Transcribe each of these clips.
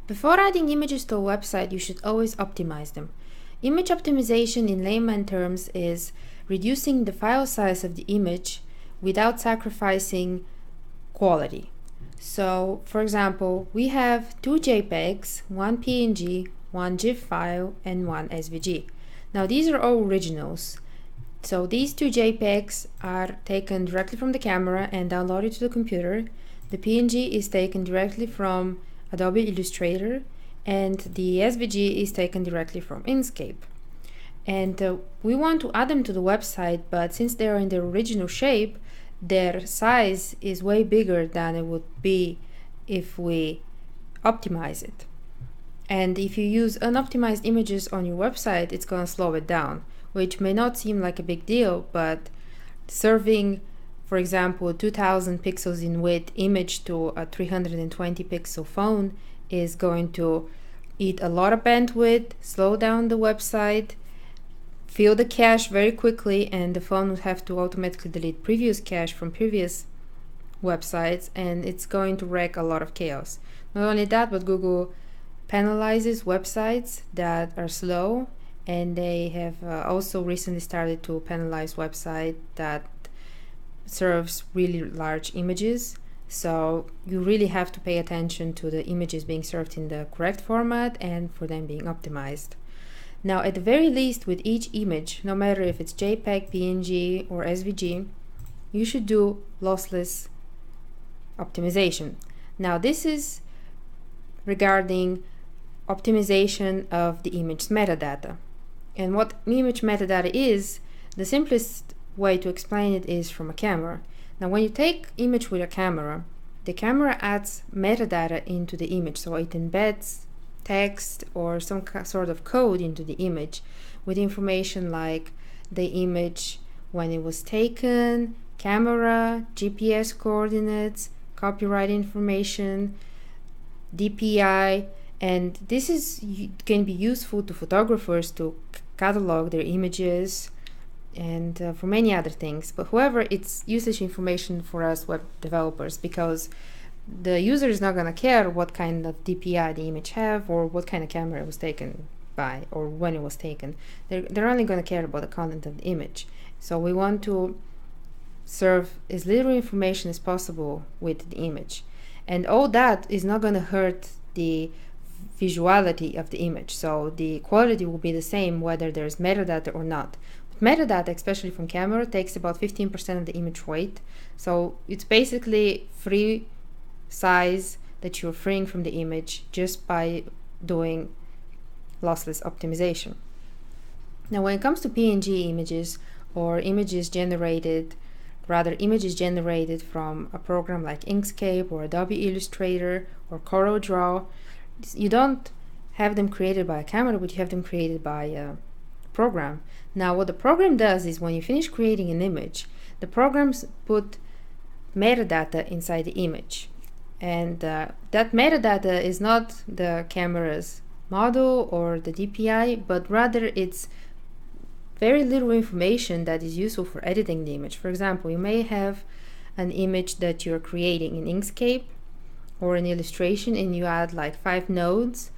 Before adding images to a website, you should always optimize them. Image optimization in layman terms is reducing the file size of the image without sacrificing quality. So, for example, we have two JPEGs, one PNG, one GIF file, and one SVG. Now, these are all originals. So these two JPEGs are taken directly from the camera and downloaded to the computer. The PNG is taken directly from Adobe Illustrator, and the SVG is taken directly from Inkscape. And we want to add them to the website, but since they are in their original shape, their size is way bigger than it would be if we optimize it. And if you use unoptimized images on your website, it's going to slow it down, which may not seem like a big deal, but serving, for example, 2000 pixels in width image to a 320 pixel phone is going to eat a lot of bandwidth, slow down the website, fill the cache very quickly, and the phone would have to automatically delete previous cache from previous websites, and it's going to wreak a lot of chaos. Not only that, but Google penalizes websites that are slow, and they have also recently started to penalize websites that serves really large images. So you really have to pay attention to the images being served in the correct format and for them being optimized. Now, at the very least, with each image, no matter if it's JPEG, PNG, or SVG, you should do lossless optimization. Now, this is regarding optimization of the image metadata. And what image metadata is, the simplest way to explain it is from a camera. Now, when you take image with a camera, the camera adds metadata into the image, so it embeds text or some sort of code into the image with information like the image, when it was taken, camera, GPS coordinates, copyright information, DPI, and this can be useful to photographers to catalog their images and for many other things. But however, it's usage information for us web developers, because the user is not going to care what kind of DPI the image have or what kind of camera it was taken by or when it was taken. They're only going to care about the content of the image. So we want to serve as little information as possible with the image, and all that is not going to hurt the visuality of the image. So the quality will be the same whether there's metadata or not. Metadata, especially from camera, takes about 15% of the image weight, so it's basically free size that you're freeing from the image just by doing lossless optimization. Now, when it comes to PNG images or images generated from a program like Inkscape or Adobe Illustrator or CorelDRAW, you don't have them created by a camera, but you have them created by a program. Now, what the program does is when you finish creating an image, the programs put metadata inside the image. And that metadata is not the camera's model or the DPI, but rather it's very little information that is useful for editing the image. For example, you may have an image that you're creating in Inkscape or an illustration, and you add like 5 nodes,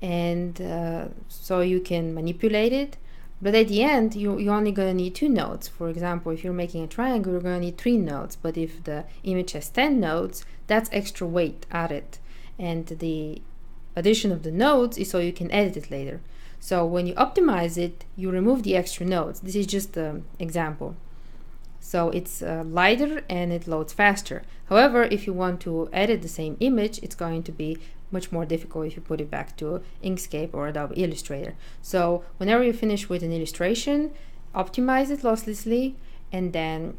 and so you can manipulate it. But at the end, you're only going to need 2 nodes. For example, if you're making a triangle, you're going to need 3 nodes. But if the image has 10 nodes, that's extra weight added. And the addition of the nodes is so you can edit it later. So when you optimize it, you remove the extra nodes. This is just an example. So it's lighter and it loads faster. However, if you want to edit the same image, it's going to be much more difficult if you put it back to Inkscape or Adobe Illustrator. So whenever you finish with an illustration, optimize it losslessly, and then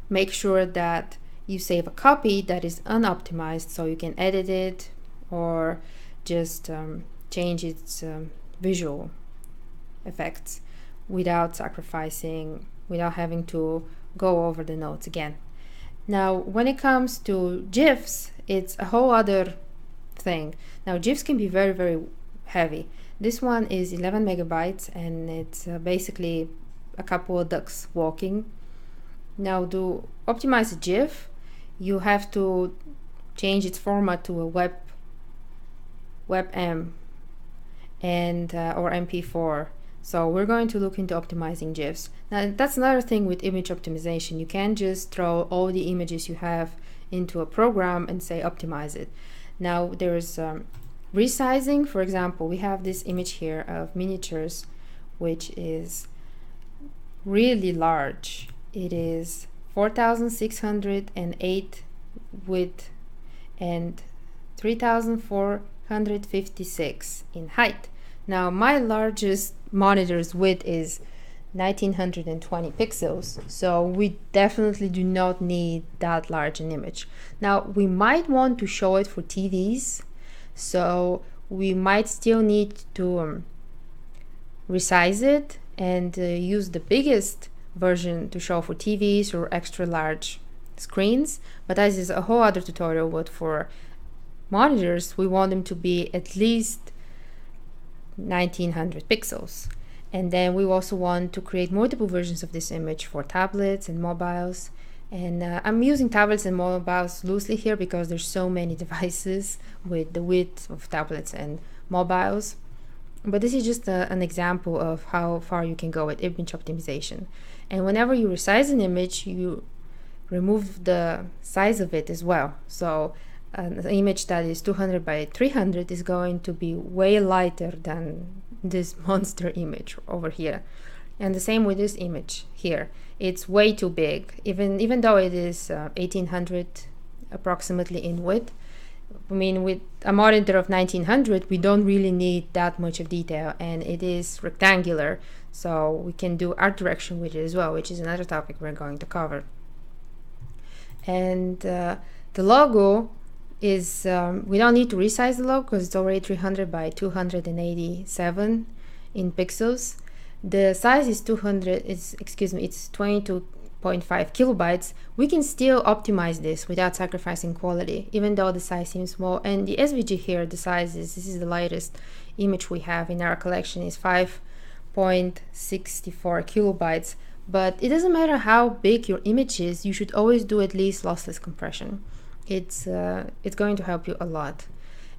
make sure that you save a copy that is unoptimized so you can edit it or just change its visual effects without having to go over the notes again. Now, when it comes to GIFs, it's a whole other thing. Now, GIFs can be very, very heavy. This one is 11 megabytes, and it's basically a couple of ducks walking. Now, to optimize a GIF, you have to change its format to a WebM and or MP4. So we're going to look into optimizing GIFs. Now that's another thing with image optimization. You can't just throw all the images you have into a program and say optimize it. Now there's resizing. For example, we have this image here of miniatures, which is really large. It is 4,608 width and 3,456 in height. Now my largest monitor's width is 1920 pixels, so we definitely do not need that large an image. Now we might want to show it for TVs, so we might still need to resize it and use the biggest version to show for TVs or extra large screens, but that is a whole other tutorial. But for monitors, we want them to be at least 1900 pixels. And then we also want to create multiple versions of this image for tablets and mobiles. And I'm using tablets and mobiles loosely here because there's so many devices with the width of tablets and mobiles. But this is just an example of how far you can go with image optimization. And whenever you resize an image, you remove the size of it as well. So an image that is 200 by 300 is going to be way lighter than this monster image over here. And the same with this image here. It's way too big, even though it is 1800 approximately in width. I mean, with a monitor of 1900, we don't really need that much of detail, and it is rectangular, so we can do art direction with it as well, which is another topic we're going to cover. And the logo is, we don't need to resize the logo because it's already 300 by 287 in pixels. The size is it's 22.5 kilobytes. We can still optimize this without sacrificing quality, even though the size seems small. And the SVG here, the size is, this is the lightest image we have in our collection, is 5.64 kilobytes. But it doesn't matter how big your image is, you should always do at least lossless compression. It's going to help you a lot.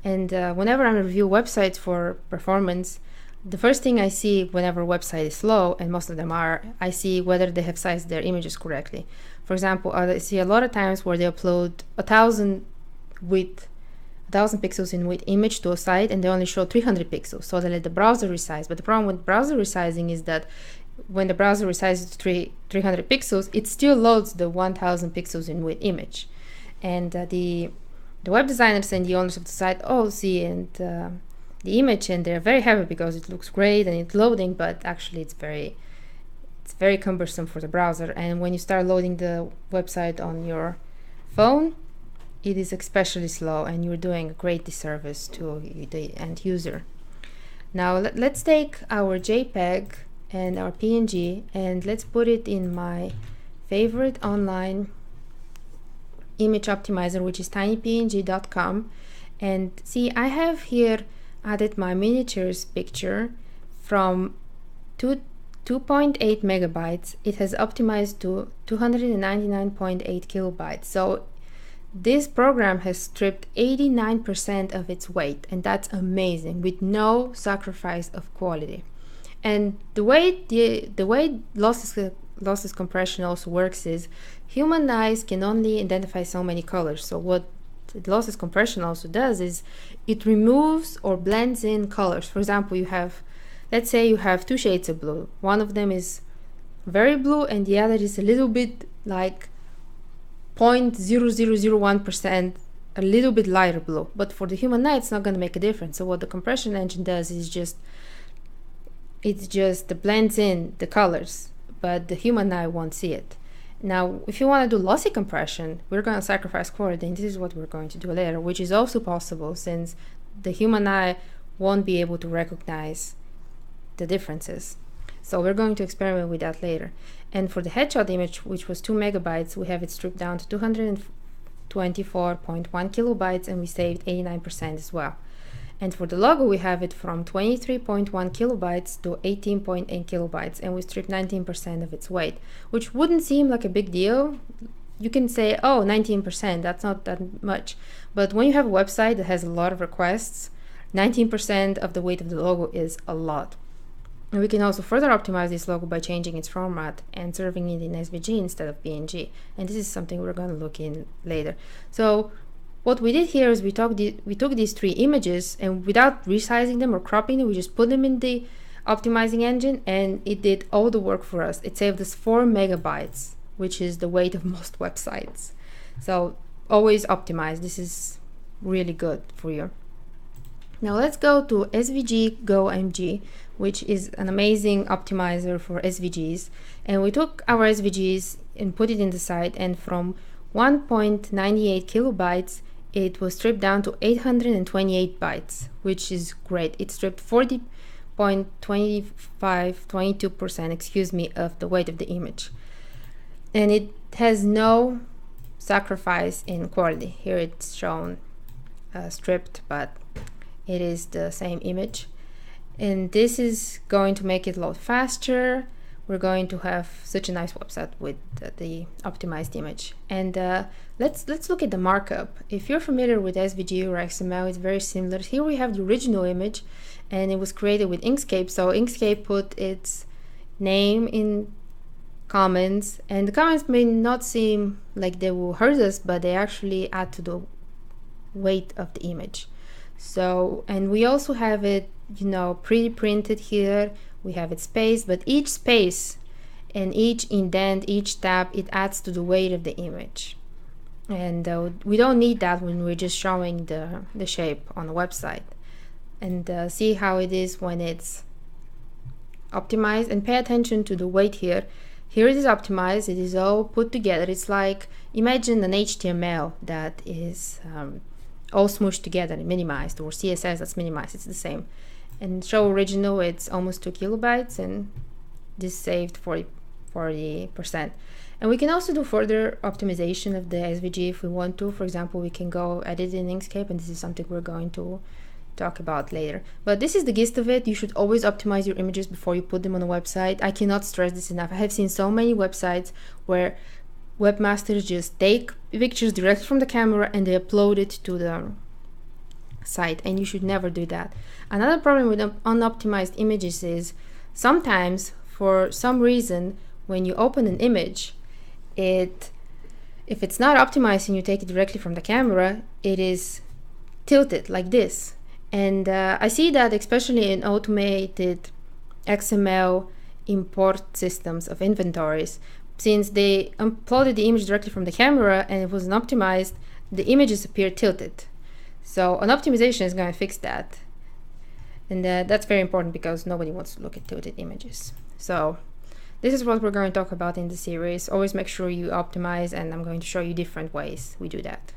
And whenever I review websites for performance, the first thing I see whenever a website is slow, and most of them are, I see whether they have sized their images correctly. For example, I see a lot of times where they upload 1,000 pixels in width image to a site, and they only show 300 pixels, so they let the browser resize. But the problem with browser resizing is that when the browser resizes to 300 pixels, it still loads the 1,000 pixels in width image. And the web designers and the owners of the site all see the image, and they're very happy because it looks great and it's loading, but actually it's very cumbersome for the browser. And when you start loading the website on your phone, it is especially slow, and you're doing a great disservice to the end user. Now let's take our JPEG and our PNG, and let's put it in my favorite online image optimizer, which is tinypng.com. And see, I have here added my miniatures picture from 2.8 megabytes. It has optimized to 299.8 kilobytes. So this program has stripped 89% of its weight, and that's amazing, with no sacrifice of quality. And the way lossless compression also works is human eyes can only identify so many colors. So what lossless compression also does is it removes or blends in colors. For example, let's say you have two shades of blue. One of them is very blue and the other is a little bit like 0.0001% a little bit lighter blue. But for the human eye, it's not going to make a difference. So what the compression engine does is it just blends in the colors, but the human eye won't see it. Now, if you want to do lossy compression, we're going to sacrifice quality, and this is what we're going to do later, which is also possible since the human eye won't be able to recognize the differences. So we're going to experiment with that later. And for the headshot image, which was 2 megabytes, we have it stripped down to 224.1 kilobytes, and we saved 89% as well. And for the logo, we have it from 23.1 kilobytes to 18.8 kilobytes, and we stripped 19% of its weight, which wouldn't seem like a big deal. You can say, oh, 19%, that's not that much. But when you have a website that has a lot of requests, 19% of the weight of the logo is a lot. And we can also further optimize this logo by changing its format and serving it in SVG instead of PNG. And this is something we're going to look in later. So what we did here is we took these 3 images, and without resizing them or cropping them, we just put them in the optimizing engine, and it did all the work for us. It saved us 4 megabytes, which is the weight of most websites. So always optimize. This is really good for you. Now let's go to SVG Go MG, which is an amazing optimizer for SVGs. And we took our SVGs and put it in the site, and from 1.98 kilobytes, it was stripped down to 828 bytes, which is great. It stripped 22% excuse me, of the weight of the image. And it has no sacrifice in quality. Here it's shown stripped, but it is the same image. And this is going to make it load faster. We're going to have such a nice website with the optimized image. And let's look at the markup. If you're familiar with SVG or XML, it's very similar. Here we have the original image, and it was created with Inkscape. So Inkscape put its name in comments, and the comments may not seem like they will hurt us, but they actually add to the weight of the image. So, and we also have it, pre-printed here. We have it spaced, but each space and each indent, each tab, it adds to the weight of the image. And we don't need that when we're just showing the shape on the website. And see how it is when it's optimized, and pay attention to the weight here. Here it is optimized, it is all put together. It's like, imagine an HTML that is all smooshed together and minimized, or CSS that's minimized. It's the same. And show original, it's almost 2 kilobytes, and this saved 40%. And we can also do further optimization of the SVG if we want to. For example, we can go edit in Inkscape, and this is something we're going to talk about later. But this is the gist of it. You should always optimize your images before you put them on a website. I cannot stress this enough. I have seen so many websites where webmasters just take pictures directly from the camera and they upload it to the site, and you should never do that. Another problem with unoptimized images is sometimes, for some reason, when you open an image, if it's not optimized and you take it directly from the camera, it is tilted like this. And I see that especially in automated XML import systems of inventories. Since they uploaded the image directly from the camera and it wasn't optimized, the images appear tilted. So an optimization is going to fix that. And that's very important because nobody wants to look at tilted images. So this is what we're going to talk about in the series. Always make sure you optimize, and I'm going to show you different ways we do that.